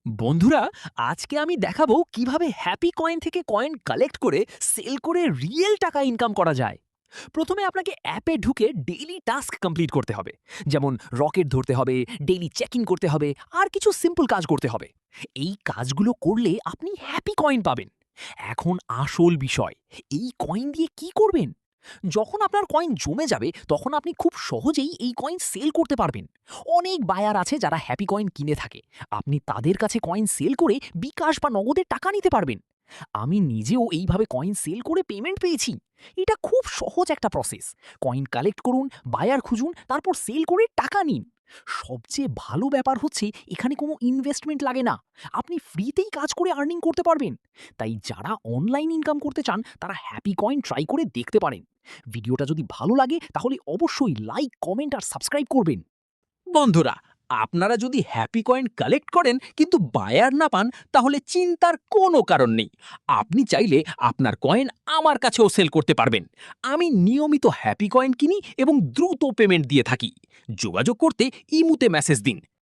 বন্ধুরা, আজকে আমি দেখাবো কিভাবে হ্যাপি কয়েন থেকে কয়েন কালেক্ট করে সেল করে রিয়েল টাকা ইনকাম করা যায়। প্রথমে আপনাকে অ্যাপে ঢুকে ডেইলি টাস্ক কমপ্লিট করতে হবে। যেমন রকেট ধরতে হবে, ডেইলি চেক ইন করতে হবে, আর কিছু সিম্পল কাজ করতে হবে। এই কাজগুলো করলে আপনি হ্যাপি কয়েন পাবেন। এখন আসল বিষয়, এই কয়েন দিয়ে কি করবেন? যখন আপনার কয়েন জমে যাবে তখন আপনি খুব সহজেই এই কয়েন সেল করতে পারবেন। অনেক বায়ার আছে যারা হ্যাপি কয়েন কিনে থাকে। আপনি তাদের কাছে কয়েন সেল করে বিকাশ বা নগদে টাকা নিতে পারবেন। আমি নিজেও এইভাবে কয়েন সেল করে পেমেন্ট পেয়েছি। এটা খুব সহজ একটা প্রসেস। কয়েন কালেক্ট করুন, বায়ার খুঁজুন, তারপর সেল করে টাকা নিন। সবচেয়ে ভালো ব্যাপার হচ্ছে এখানে কোনো ইনভেস্টমেন্ট লাগে না। আপনি ফ্রিতেই কাজ করে আর্নিং করতে পারবেন। তাই যারা অনলাইন ইনকাম করতে চান তারা হ্যাপি কয়েন ট্রাই করে দেখতে পারেন। ভিডিওটা যদি ভালো লাগে তাহলে অবশ্যই লাইক, কমেন্ট আর সাবস্ক্রাইব করবেন। বন্ধুরা, আপনারা যদি হ্যাপি কয়েন কালেক্ট করেন কিন্তু বায়ার না পান, তাহলে চিন্তার কোনো কারণ নেই। আপনি চাইলে আপনার কয়েন আমার কাছেও সেল করতে পারবেন। আমি নিয়মিত হ্যাপি কয়েন কিনি এবং দ্রুত পেমেন্ট দিয়ে থাকি। যোগাযোগ করতে ইমুতে মেসেজ দিন।